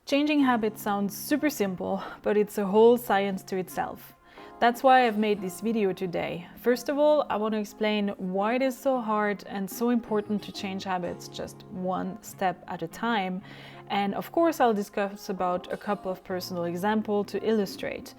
Changing habits sounds super simple, but it's a whole science to itself. That's why I've made this video today. First of all, I want to explain why it is so hard and so important to change habits just one step at a time. And of course, I'll discuss about a couple of personal examples to illustrate.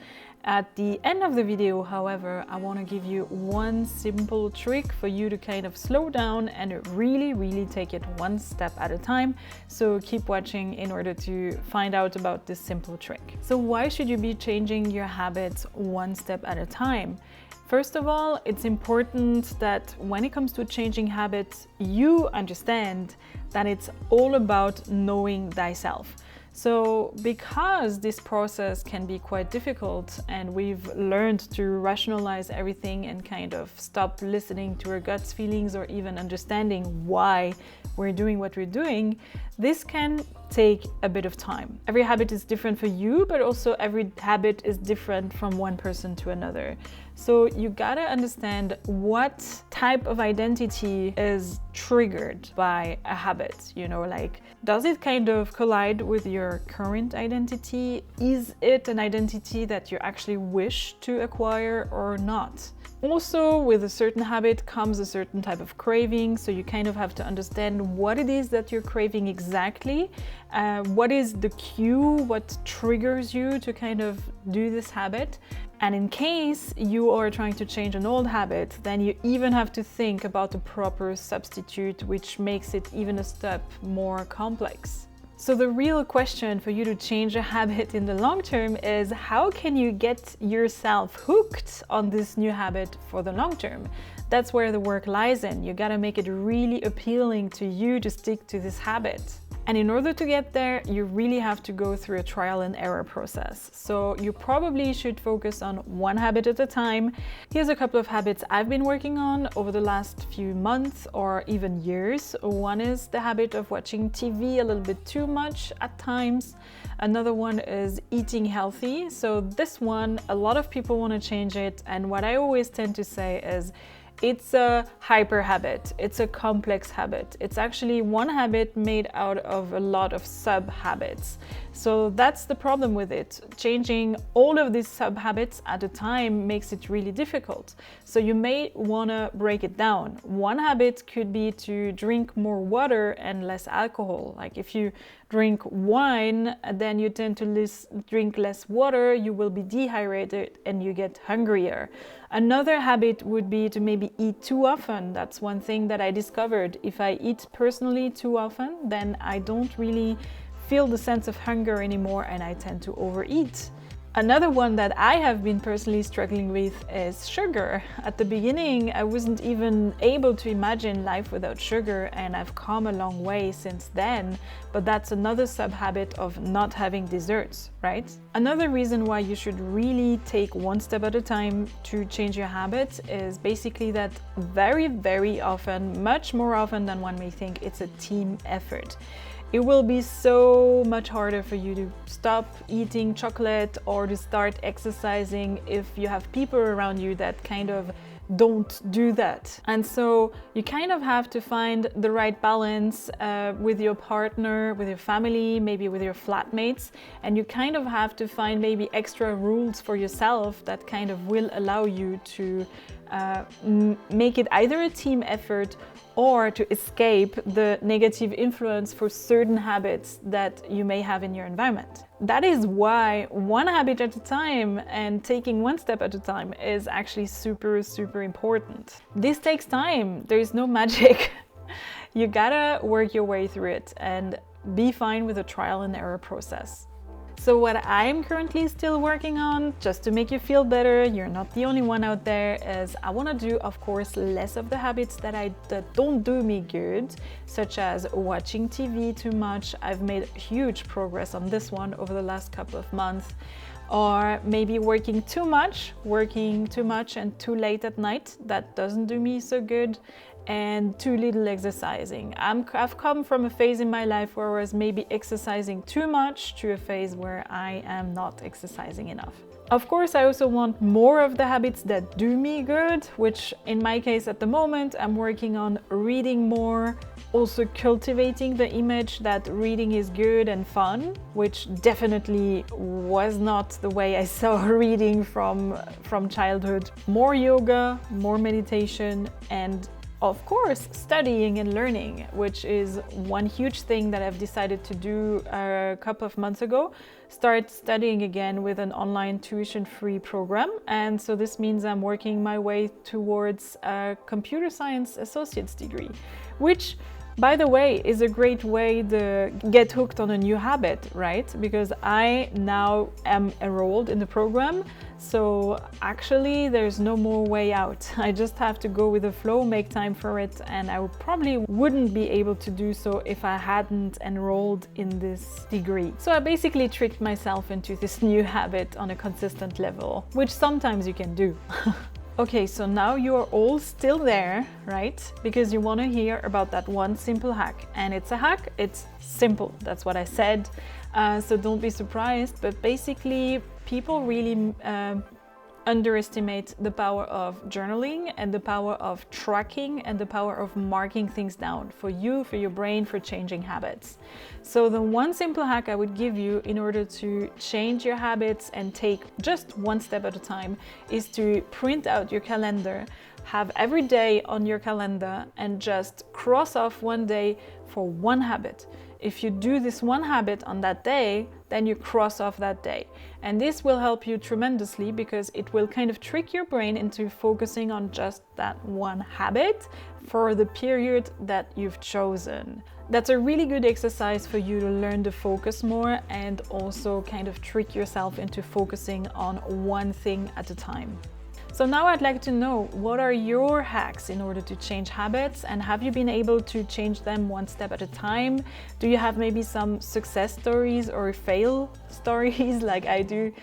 At the end of the video, however, I want to give you one simple trick for you to kind of slow down and really take it one step at a time. So keep watching in order to find out about this simple trick. So why should you be changing your habits one step at a time? First of all, it's important that when it comes to changing habits, you understand that it's all about knowing thyself. So because this process can be quite difficult and we've learned to rationalize everything and kind of stop listening to our guts feelings or even understanding why we're doing what we're doing, this can take a bit of time. Every habit is different for you, but also every habit is different from one person to another. So you gotta understand what type of identity is triggered by a habit, like, does it kind of collide with your current identity? Is it an identity that you actually wish to acquire or not? Also, with a certain habit comes a certain type of craving, so you kind of have to understand what it is that you're craving exactly, what is the cue, what triggers you to kind of do this habit. And in case you are trying to change an old habit, then you even have to think about the proper substitute, which makes it even a step more complex. So the real question for you to change a habit in the long term is, how can you get yourself hooked on this new habit for the long term? That's where the work lies in. You gotta make it really appealing to you to stick to this habit. And in order to get there, you really have to go through a trial and error process. So you probably should focus on one habit at a time. Here's a couple of habits I've been working on over the last few months or even years. One is the habit of watching TV a little bit too much at times. Another one is eating healthy. So this one, a lot of people want to change it. And what I always tend to say is, it's a hyper habit. It's a complex habit. It's actually one habit made out of a lot of sub habits. So that's the problem with it. Changing all of these sub habits at a time makes it really difficult. So you may want to break it down. One habit could be to drink more water and less alcohol. Like if you drink wine, then you tend to drink less water, you will be dehydrated and you get hungrier. Another habit would be to maybe eat too often. That's one thing that I discovered. If I eat personally too often, then I don't really feel the sense of hunger anymore and I tend to overeat. Another one that I have been personally struggling with is sugar. At the beginning, I wasn't even able to imagine life without sugar, and I've come a long way since then, but that's another sub-habit of not having desserts, right? Another reason why you should really take one step at a time to change your habits is basically that very often, much more often than one may think, it's a team effort. It will be so much harder for you to stop eating chocolate or to start exercising if you have people around you that kind of don't do that. And so you kind of have to find the right balance with your partner, with your family, maybe with your flatmates, and you kind of have to find maybe extra rules for yourself that kind of will allow you to make it either a team effort or to escape the negative influence for certain habits that you may have in your environment. That is why one habit at a time and taking one step at a time is actually super important. This takes time. There is no magic. You gotta work your way through it and be fine with the trial and error process. So what I'm currently still working on, just to make you feel better, you're not the only one out there, is I want to do, of course, less of the habits that don't do me good, such as watching TV too much. I've made huge progress on this one over the last couple of months. Or maybe working too much and too late at night. That doesn't do me so good. and too little exercising. I've come from a phase in my life where I was maybe exercising too much to a phase where I am not exercising enough. Of course, I also want more of the habits that do me good, which in my case at the moment, I'm working on reading more, also cultivating the image that reading is good and fun, which definitely was not the way I saw reading from childhood. More yoga, more meditation, and of course, studying and learning, which is one huge thing that I've decided to do a couple of months ago. Start studying again with an online tuition-free program. And so this means I'm working my way towards a computer science associate's degree, which, by the way, is a great way to get hooked on a new habit, right? Because I now am enrolled in the program, so actually there's no more way out. I just have to go with the flow, make time for it, and I probably wouldn't be able to do so if I hadn't enrolled in this degree. So I basically tricked myself into this new habit on a consistent level, which sometimes you can do. Okay, so now you are all still there, right? Because you want to hear about that one simple hack. And it's a hack, it's simple, that's what I said. So don't be surprised, but basically people really underestimate the power of journaling and the power of tracking and the power of marking things down for you, for your brain, for changing habits. So the one simple hack I would give you in order to change your habits and take just one step at a time is to print out your calendar, have every day on your calendar and just cross off one day for one habit. If you do this one habit on that day, then you cross off that day. And this will help you tremendously because it will kind of trick your brain into focusing on just that one habit for the period that you've chosen. That's a really good exercise for you to learn to focus more and also kind of trick yourself into focusing on one thing at a time. So now I'd like to know, what are your hacks in order to change habits, and have you been able to change them one step at a time? Do you have maybe some success stories or fail stories like I do?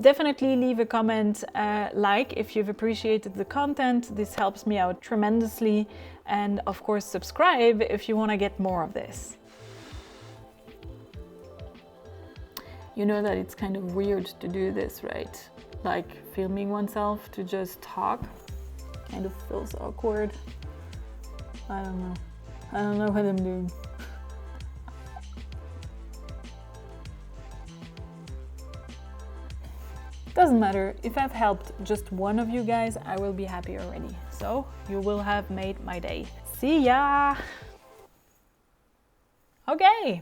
Definitely leave a comment, like if you've appreciated the content. This helps me out tremendously. And of course, subscribe if you want to get more of this. You know that it's kind of weird to do this, right? Like filming oneself to just talk kind of feels awkward. I don't know what I'm doing. Doesn't matter, if I've helped just one of you guys, I will be happy already. So you will have made my day. See ya! Okay.